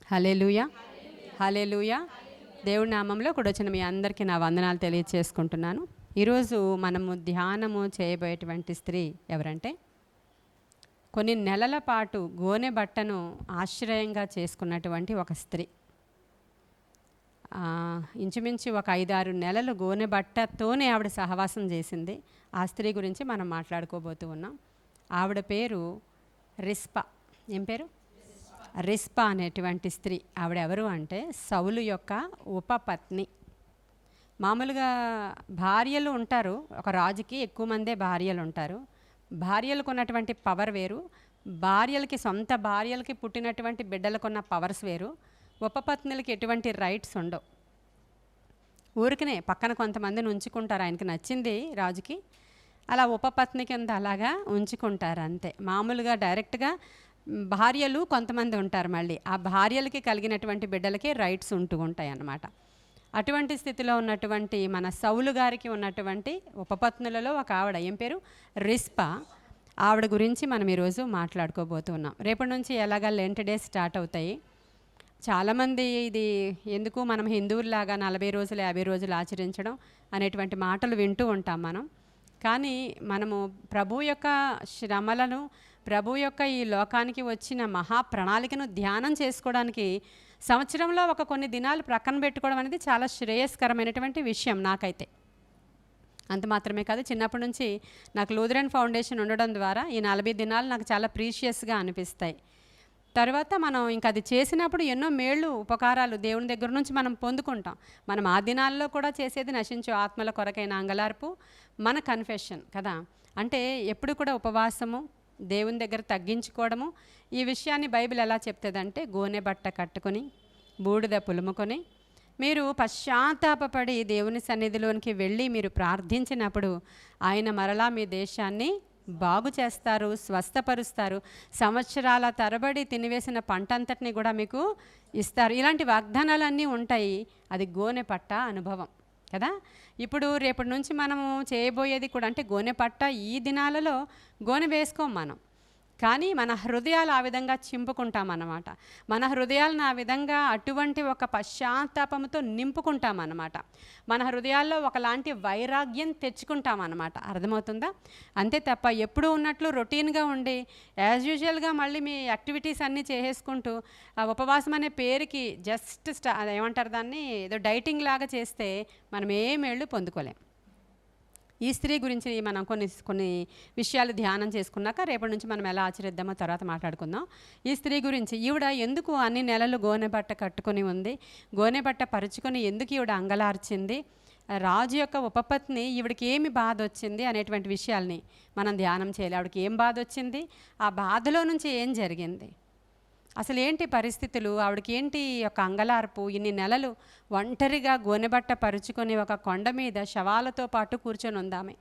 హల్లెలూయా, హల్లెలూయా. దేవుడి నామంలో కూడొచ్చిన మీ అందరికీ నా వందనాలు తెలియచేసుకుంటున్నాను. ఈరోజు మనము ధ్యానము చేయబోయేటువంటి స్త్రీ ఎవరంటే, కొన్ని నెలల పాటు గోనె బట్టను ఆశ్రయంగా చేసుకున్నటువంటి ఒక స్త్రీ. ఇంచుమించు ఒక 5-6 నెలలు గోనె బట్టతోనే ఆవిడ సహవాసం చేసింది. ఆ స్త్రీ గురించి మనం మాట్లాడుకోబోతూ ఉన్నాం. ఆవిడ పేరు రిస్పా. ఏం పేరు? రిస్పా అనేటువంటి స్త్రీ. ఆవిడ ఎవరు అంటే సౌలు యొక్క ఉపపత్ని. మామూలుగా భార్యలు ఉంటారు, ఒక రాజుకి ఎక్కువ మందే భార్యలు ఉంటారు. భార్యలకు ఉన్నటువంటి పవర్ వేరు, భార్యలకి సొంత భార్యలకి పుట్టినటువంటి బిడ్డలకు ఉన్న పవర్స్ వేరు. ఉపపత్నులకి ఎటువంటి రైట్స్ ఉండవు. ఊరికనే పక్కన కొంతమందిని ఉంచుకుంటారు, ఆయనకి నచ్చింది రాజుకి, అలా ఉపపత్ని కింద అలాగా ఉంచుకుంటారు అంతే. మామూలుగా డైరెక్ట్గా భార్యలు కొంతమంది ఉంటారు, మళ్ళీ ఆ భార్యలకి కలిగినటువంటి బిడ్డలకి రైట్స్ ఉంటూ ఉంటాయి అన్నమాట. అటువంటి స్థితిలో ఉన్నటువంటి మన సౌలు గారికి ఉన్నటువంటి ఉపపత్నులలో ఒక ఆవిడ. ఏం పేరు? రిస్పా. ఆవిడ గురించి మనం ఈరోజు మాట్లాడుకోబోతున్నాం. రేపటి నుంచి ఎలాగా లెంట్ డేస్ స్టార్ట్ అవుతాయి. చాలామంది ఇది ఎందుకు మనం హిందువుల్లాగా 40 రోజులు 50 రోజులు ఆచరించడం అనేటువంటి మాటలు వింటూ ఉంటాం మనం. కానీ మనము ప్రభు యొక్క శ్రమలను, ప్రభు యొక్క ఈ లోకానికి వచ్చిన మహా ప్రణాళికను ధ్యానం చేసుకోవడానికి సంవత్సరంలో ఒక కొన్ని దినాలు ప్రక్కన పెట్టుకోవడం అనేది చాలా శ్రేయస్కరమైనటువంటి విషయం నాకైతే. అంత మాత్రమే కాదు, చిన్నప్పటి నుంచి నాకు లూథరన్ ఫౌండేషన్ ఉండడం ద్వారా ఈ 40 దినాలు నాకు చాలా ప్రీషియస్గా అనిపిస్తాయి. తర్వాత మనం ఇంకా అది చేసినప్పుడు ఎన్నో మేళ్ళు ఉపకారాలు దేవుని దగ్గర నుంచి మనం పొందుకుంటాం. మనం ఆ దినాల్లో కూడా చేసేది నశించు ఆత్మల కొరకైన అంగలార్పు, మన కన్ఫెషన్ కదా. అంటే ఎప్పుడు కూడా ఉపవాసము, దేవుని దగ్గర తగ్గించుకోవడము. ఈ విషయాన్ని బైబిల్ ఎలా చెప్తుందంటే, గోనె బట్ట కట్టుకొని బూడిద పులుముకొని మీరు పశ్చాత్తాపపడి దేవుని సన్నిధిలోనికి వెళ్ళి మీరు ప్రార్థించినప్పుడు ఆయన మరలా మీ దేశాన్ని బాగు చేస్తారు, స్వస్థపరుస్తారు, సంవత్సరాల తరబడి తినివేసిన పంట అంతటిని కూడా మీకు ఇస్తారు. ఇలాంటి వాగ్దానాలన్నీ ఉంటాయి. అది గోనె పట్ట అనుభవం కదా. ఇప్పుడు రేపటి నుంచి మనము చేయబోయేది కూడా అంటే గోనె పట్ట. ఈ దినాలలో గోనె వేసుకోం మనం, కానీ మన హృదయాలు ఆ విధంగా చింపుకుంటాం అన్నమాట. మన హృదయాలను ఆ విధంగా అటువంటి ఒక పశ్చాత్తాపంతో నింపుకుంటాం అన్నమాట. మన హృదయాల్లో ఒకలాంటి వైరాగ్యం తెచ్చుకుంటాం అన్నమాట. అర్థమవుతుందా? అంతే తప్ప ఎప్పుడు ఉన్నట్లు రొటీన్గా ఉండి యాజ్ యూజువల్గా మళ్ళీ మీ యాక్టివిటీస్ అన్నీ చేసేసుకుంటూ ఆ ఉపవాసం అనే పేరుకి జస్ట్ ఏమంటారు దాన్ని, ఏదో డైటింగ్ లాగా చేస్తే మనం ఏమేళ్ళు పొందుకోలేం. ఈ స్త్రీ గురించి మనం కొన్ని విషయాలు ధ్యానం చేసుకున్నాక రేపటి నుంచి మనం ఎలా ఆచరిద్దామో తర్వాత మాట్లాడుకుందాం. ఈ స్త్రీ గురించి, ఈవిడ ఎందుకు అన్ని నెలలు గోనె బట్ట కట్టుకొని ఉంది, గోనె బట్ట పరుచుకొని ఎందుకు ఈవిడ అంగలార్చింది, రాజు యొక్క ఉపపత్ని ఈవిడికి ఏమి బాధ వచ్చింది అనేటువంటి విషయాల్ని మనం ధ్యానం చేయాలి. ఆవిడకి ఏం బాధ వచ్చింది, ఆ బాధలో నుంచి ఏం జరిగింది, అసలు ఏంటి పరిస్థితులు, ఆవిడకి ఏంటి ఒక అంగలార్పు, ఇన్ని నెలలు ఒంటరిగా గోనెబట్ట పరుచుకొని ఒక కొండ మీద శవాలతో పాటు కూర్చొని ఉందామె.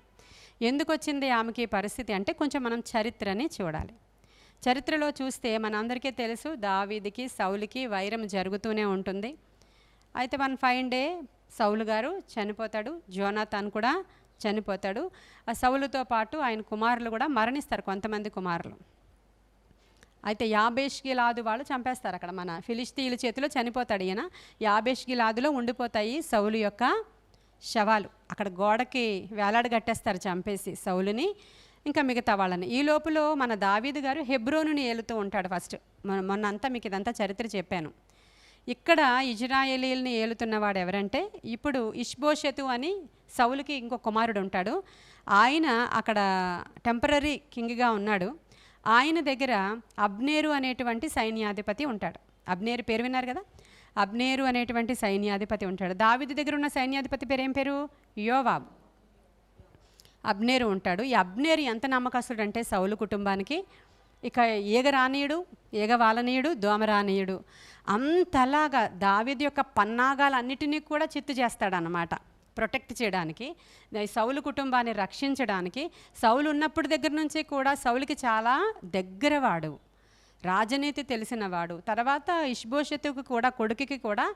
ఎందుకు వచ్చింది ఆమెకి పరిస్థితి అంటే కొంచెం మనం చరిత్రని చూడాలి. చరిత్రలో చూస్తే మనందరికీ తెలుసు, దావీదుకి సౌలుకి వైరం జరుగుతూనే ఉంటుంది. అయితే వన్ ఫైన్ డే సౌలు గారు చనిపోతాడు, జోనాతాన్ కూడా చనిపోతాడు. ఆ సౌలుతో పాటు ఆయన కుమారులు కూడా మరణిస్తారు, కొంతమంది కుమారులు. అయితే యాబేష్గిలాదు వాళ్ళు చంపేస్తారు అక్కడ, మన ఫిలిష్తీయుల చేతిలో చనిపోతాడు ఈయన. యాబేష్గిలాదులో ఉండిపోతాయి సౌలు యొక్క శవాలు. అక్కడ గోడకి వేలాడగట్టేస్తారు చంపేసి సౌలుని, ఇంకా మిగతా వాళ్ళని. ఈ లోపల మన దావీదు గారు హెబ్రోనుని ఏలుతూ ఉంటాడు ఫస్ట్. మొన్నంతా మీకు ఇదంతా చరిత్ర చెప్పాను. ఇక్కడ ఇజ్రాయేలీల్ని ఏలుతున్నవాడు ఎవరంటే, ఇప్పుడు ఇష్బోషెతు అని సౌలుకి ఇంకో కుమారుడు ఉంటాడు. ఆయన అక్కడ టెంపరరీ కింగ్గా ఉన్నాడు. ఆయన దగ్గర అబ్నేరు అనేటువంటి సైన్యాధిపతి ఉంటాడు. అబ్నేరు పేరు విన్నారు కదా. అబ్నేరు అనేటువంటి సైన్యాధిపతి ఉంటాడు. దావీదు దగ్గర ఉన్న సైన్యాధిపతి పేరు ఏం పేరు? యోవాబు. అబ్నేరు ఉంటాడు. ఈ అబ్నేరు ఎంత నమ్మకస్తుడు అంటే సౌలు కుటుంబానికి ఇక ఈగ రానీయుడు, ఈగ వాలనీయుడు, దోమ రానీయుడు. అంతలాగా దావీదు యొక్క పన్నాగాలన్నిటినీ కూడా చిత్తు చేస్తాడనమాట. ప్రొటెక్ట్ చేయడానికి, సౌలు కుటుంబాన్ని రక్షించడానికి. సౌలు ఉన్నప్పుడు దగ్గర నుంచి కూడా సౌలుకి చాలా దగ్గరవాడు, రాజనీతి తెలిసినవాడు. తర్వాత ఇష్బోషెతుకు కూడా, కొడుకుకి కూడా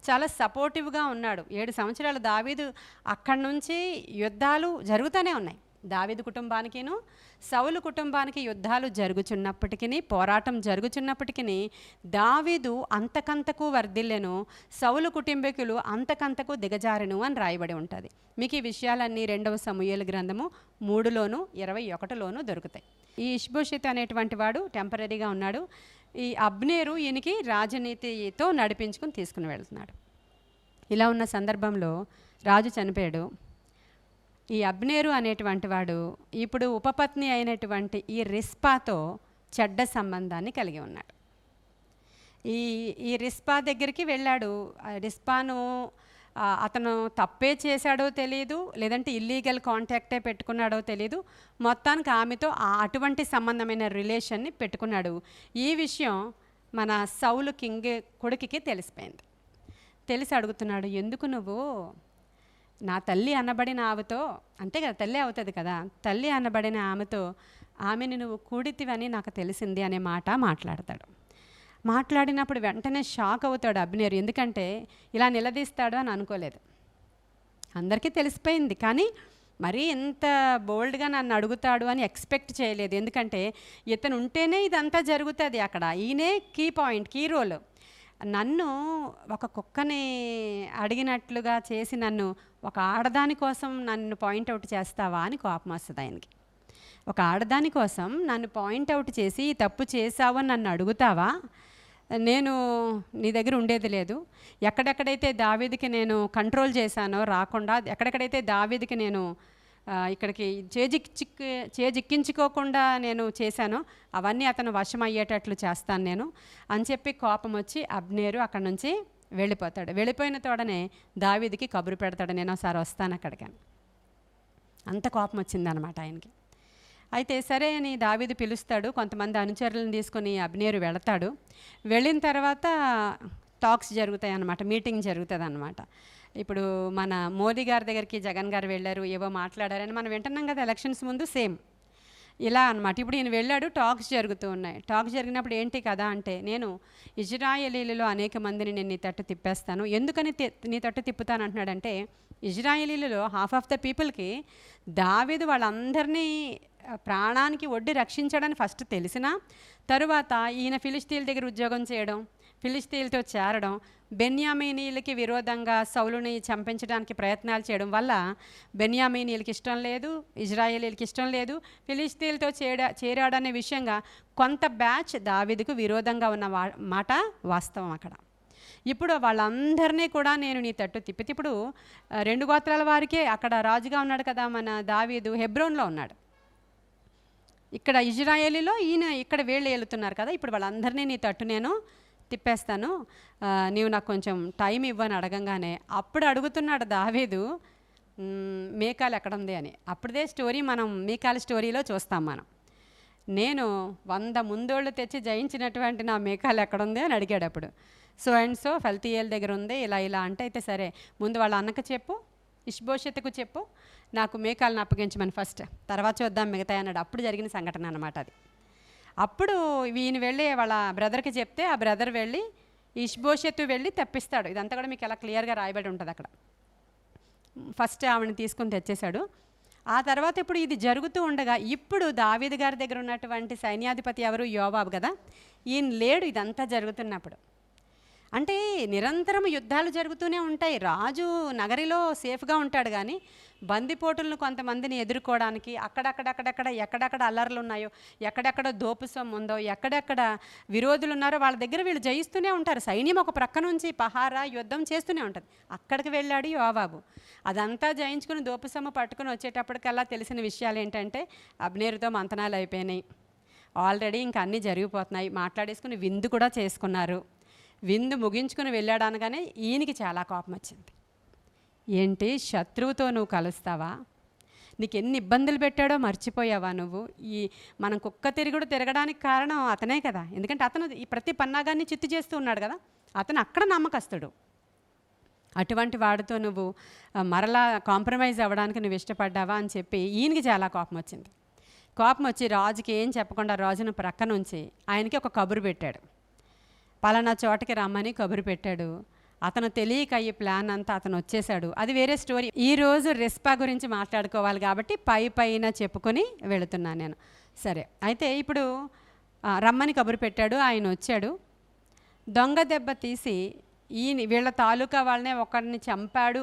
చాలా సపోర్టివ్గా ఉన్నాడు. 7 సంవత్సరాలు దావీదు అక్కడి నుంచి యుద్ధాలు జరుగుతూనే ఉన్నాయి. దావీదు కుటుంబానికిను సౌలు కుటుంబానికి యుద్ధాలు జరుగుచున్నప్పటికీ, పోరాటం జరుగుచున్నప్పటికీ దావీదు అంతకంతకు వర్ధిల్లెను, సౌలు కుటుంబీకులు అంతకంతకు దిగజారెను అని రాయబడి ఉంటుంది. మీకు ఈ విషయాలన్నీ 2వ సమూయేలు గ్రంథము 3లోను 21లోను దొరుకుతాయి. ఈ ఇష్బోషెత్ అనేటువంటి వాడు టెంపరీగా ఉన్నాడు. ఈ అబ్నేరు ఈయనకి రాజనీతితో నడిపించుకుని తీసుకుని వెళ్తున్నాడు. ఇలా ఉన్న సందర్భంలో రాజు చనిపోయాడు. ఈ అబ్నేరు అనేటువంటి వాడు ఇప్పుడు ఉపపత్ని అయినటువంటి ఈ రిస్పాతో చెడ్డ సంబంధాన్ని కలిగి ఉన్నాడు. ఈ రిస్పా దగ్గరికి వెళ్ళాడు. రిస్పాను అతను తప్పే చేశాడో తెలియదు, లేదంటే ఇల్లీగల్ కాంటాక్టే పెట్టుకున్నాడో తెలియదు, మొత్తానికి ఆమెతో అటువంటి సంబంధమైన రిలేషన్ని పెట్టుకున్నాడు. ఈ విషయం మన సౌలు కింగ్ కొడుకుకి తెలిసిపోయింది. తెలిసి అడుగుతున్నాడు, ఎందుకు నువ్వు నా తల్లి అనబడిన ఆమెతో, అంతే కదా తల్లి అవుతుంది కదా, తల్లి అనబడిన ఆమెతో ఆమెను నువ్వు కూడితివని నాకు తెలిసింది అనే మాట మాట్లాడతాడు. మాట్లాడినప్పుడు వెంటనే షాక్ అవుతాడు అబ్నేరు. ఎందుకంటే ఇలా నిలదీస్తాడు అని అనుకోలేదు. అందరికీ తెలిసిపోయింది, కానీ మరీ ఎంత బోల్డ్గా నన్ను అడుగుతాడు అని ఎక్స్పెక్ట్ చేయలేదు. ఎందుకంటే ఇతను ఉంటేనే ఇదంతా జరుగుతుంది అక్కడ. ఈయనే కీ పాయింట్, కీ రోల్. నన్ను ఒక కుక్కని అడిగినట్లుగా చేసి నన్ను ఒక ఆడదాని కోసం నన్ను పాయింట్అవుట్ చేస్తావా అని కోపం వస్తుంది ఆయనకి. ఒక ఆడదాని కోసం నన్ను పాయింట్అవుట్ చేసి తప్పు చేసావు అని నన్ను అడుగుతావా? నేను నీ దగ్గర ఉండేది లేదు. ఎక్కడెక్కడైతే దావీదుకి నేను కంట్రోల్ చేశానో రాకుండా, ఎక్కడెక్కడైతే దావీదుకి నేను ఇక్కడికి చేజిక్కించుకోకుండా నేను చేశానో అవన్నీ అతను వశమయ్యేటట్లు చేస్తాను నేను అని చెప్పి కోపం వచ్చి అబ్నేరు అక్కడి నుంచి వెళ్ళిపోతాడు. వెళ్ళిపోయిన తోడనే దావీదుకి కబురు పెడతాడు, నేను ఒకసారి వస్తాను అక్కడికని. అంత కోపం వచ్చిందనమాట ఆయనకి. అయితే సరే అని దావీదు పిలుస్తాడు. కొంతమంది అనుచరులను తీసుకొని అబ్నేరు వెళతాడు. వెళ్ళిన తర్వాత టాక్స్ జరుగుతాయి అన్నమాట, మీటింగ్ జరుగుతుంది అన్నమాట. ఇప్పుడు మన మోదీ గారి దగ్గరికి జగన్ గారు వెళ్ళారు, ఏవో మాట్లాడారని మనం వింటున్నాం కదా ఎలక్షన్స్ ముందు. సేమ్ ఇలా అనమాట. ఇప్పుడు ఈయన వెళ్ళాడు, టాక్స్ జరుగుతూ ఉన్నాయి. టాక్స్ జరిగినప్పుడు ఏంటి కదా అంటే, నేను ఇజ్రాయేలీలలో అనేక మందిని నేను నీ తట్టు తిప్పేస్తాను. ఎందుకని నీ తట్టు తిప్పుతాను అంటున్నాడంటే, ఇజ్రాయేలీలలో హాఫ్ ఆఫ్ ద పీపుల్కి దావీదు వాళ్ళందరినీ ప్రాణానికి ఒడ్డి రక్షించడానికి ఫస్ట్ తెలిసినా, తరువాత ఈయన ఫిలిష్తీయుల దగ్గర ఉద్యోగం చేయడం, ఫిలిష్తీయులతో చేరడం, బెన్యామీనీలకి విరోధంగా సౌలుని చంపించడానికి ప్రయత్నాలు చేయడం వల్ల బెన్యామీనీలకి ఇష్టం లేదు, ఇజ్రాయేలీలకి ఇష్టం లేదు. ఫిలిష్తీయులతో చేరాడనే విషయంగా కొంత బ్యాచ్ దావీదుకు విరోధంగా ఉన్న మాట వాస్తవం అక్కడ. ఇప్పుడు వాళ్ళందరినీ కూడా నేను నీ తట్టు తిప్పితే, ఇప్పుడు 2 గోత్రాల వారికే అక్కడ రాజుగా ఉన్నాడు కదా మన దావీదు, హెబ్రోన్లో ఉన్నాడు. ఇక్కడ ఇజ్రాయేలీలో ఈయన ఇక్కడ వీళ్ళు ఏలుతున్నారు కదా. ఇప్పుడు వాళ్ళందరినీ నీ తట్టు నేను తిప్పేస్తాను, నీవు నాకు కొంచెం టైం ఇవ్వని అడగంగానే అప్పుడు అడుగుతున్నాడు దావీదు, మేకాలు ఎక్కడుంది అని. అప్పుడే స్టోరీ మనం మీకాల స్టోరీలో చూస్తాం మనం. నేను 100 ముందోళ్ళు తెచ్చి జయించినటువంటి నా మేకాలు ఎక్కడుంది అని అడిగాడు. అప్పుడు సో అండ్ సో ఫల్తీయేల్ దగ్గర ఉంది ఇలా ఇలా అంటే, అయితే సరే ముందు వాళ్ళ అన్నకు చెప్పు, ఇష్బోషెతుకు చెప్పు, నాకు మేకాలను అప్పగించమని ఫస్ట్, తర్వాత చూద్దాం మిగతా అన్నాడు. అప్పుడు జరిగిన సంఘటన అన్నమాట అది. అప్పుడు ఈయన వెళ్ళి వాళ్ళ బ్రదర్కి చెప్తే ఆ బ్రదర్ వెళ్ళి ఇష్బోషెతు వెళ్ళి తెప్పిస్తాడు. ఇదంతా కూడా మీకు ఎలా క్లియర్గా రాయబడి ఉంటుంది అక్కడ. ఫస్ట్ ఆవిడని తీసుకొని తెచ్చేశాడు. ఆ తర్వాత ఇప్పుడు ఇది జరుగుతూ ఉండగా ఇప్పుడు దావీదు గారి దగ్గర ఉన్నటువంటి సైన్యాధిపతి ఎవరు? యోవాబు కదా. ఈయన లేడు ఇదంతా జరుగుతున్నప్పుడు. అంటే నిరంతరం యుద్ధాలు జరుగుతూనే ఉంటాయి. రాజు నగరిలో సేఫ్గా ఉంటాడు, కానీ బందిపోటులను కొంతమందిని ఎదుర్కోవడానికి ఎక్కడెక్కడ అల్లర్లు ఉన్నాయో, ఎక్కడెక్కడ దోపు సొమ్ము ఉందో, ఎక్కడెక్కడ విరోధులు ఉన్నారో వాళ్ళ దగ్గర వీళ్ళు జయిస్తూనే ఉంటారు. సైన్యం ఒక ప్రక్క నుంచి పహారా యుద్ధం చేస్తూనే ఉంటుంది. అక్కడికి వెళ్ళాడు యోవాబు. అదంతా జయించుకుని దోపు సొమ్ము పట్టుకుని వచ్చేటప్పటికల్లా తెలిసిన విషయాలు ఏంటంటే, అబ్నేరుతో మంతనాలు అయిపోయినాయి, ఆల్రెడీ ఇంకా అన్నీ జరిగిపోతున్నాయి, మాట్లాడేసుకుని విందు కూడా చేసుకున్నారు. విందు ముగించుకుని వెళ్ళాడు అనగానే ఈయనకి చాలా కోపం వచ్చింది. ఏంటి, శత్రువుతో నువ్వు కలుస్తావా? నీకు ఎన్ని ఇబ్బందులు పెట్టాడో మర్చిపోయావా నువ్వు? మనం కుక్క తిరగడానికి కారణం అతనే కదా. ఎందుకంటే అతను ఈ ప్రతి పన్నాగాన్ని చిత్తు చేస్తూ ఉన్నాడు కదా. అతను అక్కడ నమ్మకస్తుడు. అటువంటి వాడితో నువ్వు మరలా కాంప్రమైజ్ అవ్వడానికి నువ్వు ఇష్టపడ్డావా అని చెప్పి ఈయనకి చాలా కోపం వచ్చింది. కోపం వచ్చి రాజుకి ఏం చెప్పకుండా రాజును ప్రక్క నుంచి ఆయనకి ఒక కబురు పెట్టాడు. పలానా చోటకి రమ్మని కబురు పెట్టాడు. అతను తెలియక ఈ ప్లాన్ అంతా అతను వచ్చేసాడు, అది వేరే స్టోరీ. ఈరోజు రిస్పా గురించి మాట్లాడుకోవాలి కాబట్టి పైన చెప్పుకొని వెళుతున్నాను నేను. సరే, అయితే ఇప్పుడు రమ్మని కబురు పెట్టాడు, ఆయన వచ్చాడు. దొంగ దెబ్బ తీసి వీళ్ళ తాలూకా వాళ్ళనే ఒకరిని చంపాడు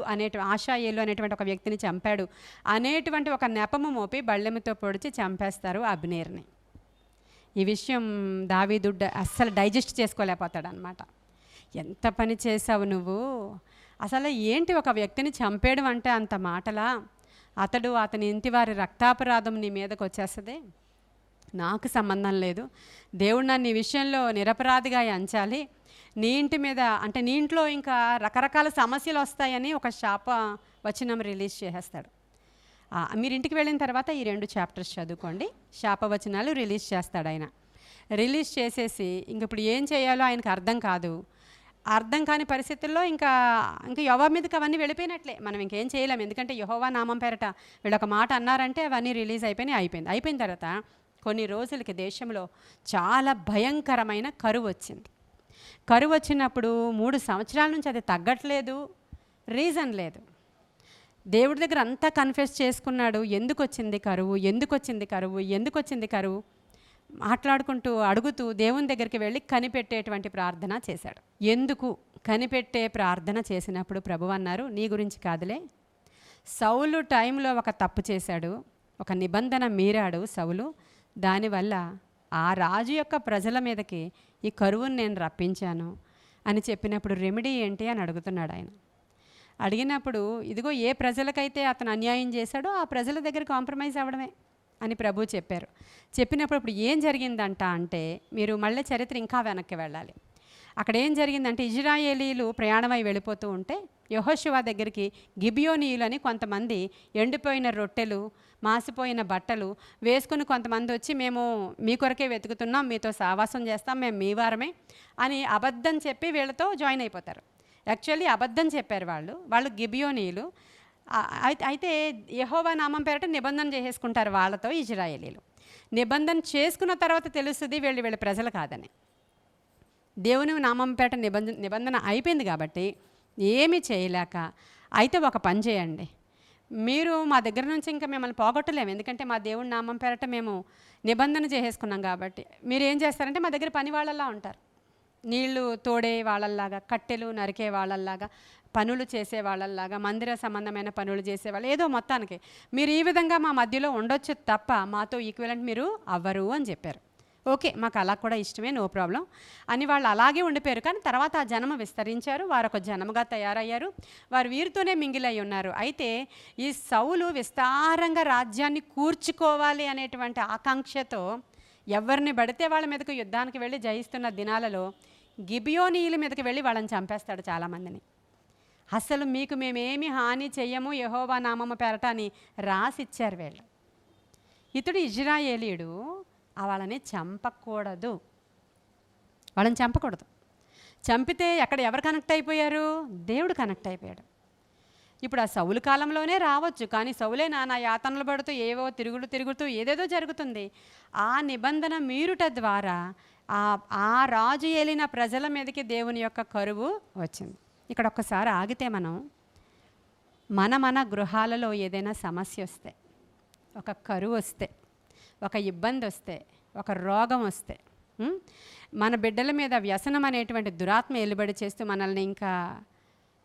ఆషాయేలు అనేటువంటి ఒక వ్యక్తిని చంపాడు అనేటువంటి ఒక నెపము మోపి బళ్ళెముతో పొడిచి చంపేస్తారు అబ్నేర్ని. ఈ విషయం దావీదు అస్సలు డైజెస్ట్ చేసుకోలేకపోతాడు అనమాట. ఎంత పని చేసావు నువ్వు, అసలు ఏంటి ఒక వ్యక్తిని చంపేయడం అంటే అంత మాటలా, అతని ఇంటి వారి రక్తాపరాధం నీ మీదకి వచ్చేస్తుంది, నాకు సంబంధం లేదు, దేవుడు నన్ను ఈ విషయంలో నిరపరాధిగా ఎంచాలి, నీ ఇంటి మీద అంటే నీ ఇంట్లో ఇంకా రకరకాల సమస్యలు వస్తాయని ఒక శాప వచనం రిలీజ్ చేసేస్తాడు. మీరు ఇంటికి వెళ్ళిన తర్వాత ఈ 2 చాప్టర్స్ చదువుకోండి, శాపవచనాలు రిలీజ్ చేస్తాడు ఆయన. రిలీజ్ చేసేసి ఇంక ఇప్పుడు ఏం చేయాలో ఆయనకు అర్థం కాని పరిస్థితుల్లో ఇంకా యెహోవా మీదకి అవన్నీ వెళ్ళిపోయినట్లే. మనం ఇంకేం చేయలేం, ఎందుకంటే యెహోవా నామం పేరట వీళ్ళొక మాట అన్నారంటే అవన్నీ రిలీజ్ అయిపోయిన తర్వాత కొన్ని రోజులకి దేశంలో చాలా భయంకరమైన కరువు వచ్చింది. కరువు వచ్చినప్పుడు 3 సంవత్సరాల నుంచి అది తగ్గట్లేదు, రీజన్ లేదు. దేవుడి దగ్గర అంతా కన్ఫెస్ చేసుకున్నాడు, ఎందుకు వచ్చింది కరువు మాట్లాడుకుంటూ అడుగుతూ దేవుని దగ్గరికి వెళ్ళి కనిపెట్టేటువంటి ప్రార్థన చేశాడు. ఎందుకు కనిపెట్టే ప్రార్థన చేసినప్పుడు ప్రభువు అన్నారు, నీ గురించి కాదులే, సౌలు టైంలో ఒక తప్పు చేశాడు, ఒక నిబంధన మీరాడు సౌలు, దానివల్ల ఆ రాజు యొక్క ప్రజల మీదకి ఈ కరువును నేను రప్పించాను అని చెప్పినప్పుడు రెమెడీ ఏంటి అని అడుగుతున్నాడు ఆయన. అడిగినప్పుడు ఇదిగో ఏ ప్రజలకైతే అతను అన్యాయం చేశాడో ఆ ప్రజల దగ్గర కాంప్రమైజ్ అవ్వడమే అని ప్రభు చెప్పారు. చెప్పినప్పుడు ఇప్పుడు ఏం జరిగిందంట అంటే, మీరు మళ్ళీ చరిత్ర ఇంకా వెనక్కి వెళ్ళాలి. అక్కడ ఏం జరిగిందంటే, ఇజ్రాయేలీలు ప్రయాణమై వెళ్ళిపోతూ ఉంటే యెహోషువ దగ్గరికి గిబియోనీయులు అని కొంతమంది ఎండిపోయిన రొట్టెలు, మాసిపోయిన బట్టలు వేసుకుని కొంతమంది వచ్చి, మేము మీ కొరకే వెతుకుతున్నాం, మీతో సావాసం చేస్తాం, మేము మీ వారమే అని అబద్ధం చెప్పి వీళ్ళతో జాయిన్ అయిపోతారు. యాక్చువల్లీ అబద్ధం చెప్పారు వాళ్ళు గిబియోనీయులు. అయితే యెహోవా నామం పేరట నిబంధన చేసేసుకుంటారు వాళ్ళతో ఇజ్రాయేలీలు. నిబంధన చేసుకున్న తర్వాత తెలుస్తుంది వీళ్ళ ప్రజలు కాదని. దేవుని నామం పేరట నిబంధన అయిపోయింది కాబట్టి ఏమీ చేయలేక, అయితే ఒక పని చేయండి, మీరు మా దగ్గర నుంచి ఇంకా మిమ్మల్ని పోగొట్టలేము, ఎందుకంటే మా దేవుని నామం పేరట మేము నిబంధన చేసేసుకున్నాం కాబట్టి మీరు ఏం చేస్తారంటే మా దగ్గర పని వాళ్ళలా ఉంటారు, నీళ్లు తోడే వాళ్ళల్లాగా, కట్టెలు నరికే వాళ్ళల్లాగా, పనులు చేసే వాళ్ళల్లాగా, మందిర సంబంధమైన పనులు చేసేవాళ్ళు, ఏదో మొత్తానికి మీరు ఈ విధంగా మా మధ్యలో ఉండొచ్చు తప్ప మాతో ఈక్వలెంట్ మీరు అవ్వరు అని చెప్పారు. ఓకే, మాకు అలా కూడా ఇష్టమే, నో ప్రాబ్లం అని వాళ్ళు అలాగే ఉండిపోయారు. కానీ తర్వాత ఆ జనము విస్తరించారు, వారు ఒక జనముగా తయారయ్యారు, వారు వీరితోనే మింగిలై ఉన్నారు. అయితే ఈ సౌలు విస్తారంగా రాజ్యాన్ని కూర్చుకోవాలి అనేటువంటి ఆకాంక్షతో ఎవరిని పడితే వాళ్ళ మీదకు యుద్ధానికి వెళ్ళి జయిస్తున్న దినాలలో గిబియోనీయుల మీదకి వెళ్ళి వాళ్ళని చంపేస్తాడు చాలామందిని. అసలు మీకు మేమేమి హాని చెయ్యము యెహోవా నామము పేరట అని రాసిచ్చారు వీళ్ళు. ఇతడు ఇజ్రాయేలీయుడు, వాళ్ళని చంపకూడదు, చంపితే ఎవరు కనెక్ట్ అయిపోయారు, దేవుడు కనెక్ట్ అయిపోయాడు. ఇప్పుడు ఆ సౌలు కాలంలోనే రావచ్చు, కానీ సౌలే నానా యాతనలు పడుతూ ఏవో తిరుగుతూ ఏదేదో జరుగుతుంది. ఆ నిబంధన మీరుట ద్వారా ఆ రాజు ఏలిన ప్రజల మీదకి దేవుని యొక్క కరువు వచ్చింది. ఇక్కడ ఒక్కసారి ఆగితే మన గృహాలలో ఏదైనా సమస్య వస్తే, ఒక కరువు వస్తే, ఒక ఇబ్బంది వస్తే, ఒక రోగం వస్తే, మన బిడ్డల మీద వ్యసనం అనేటువంటి దురాత్మ ఎలుబడి చేస్తూ మనల్ని ఇంకా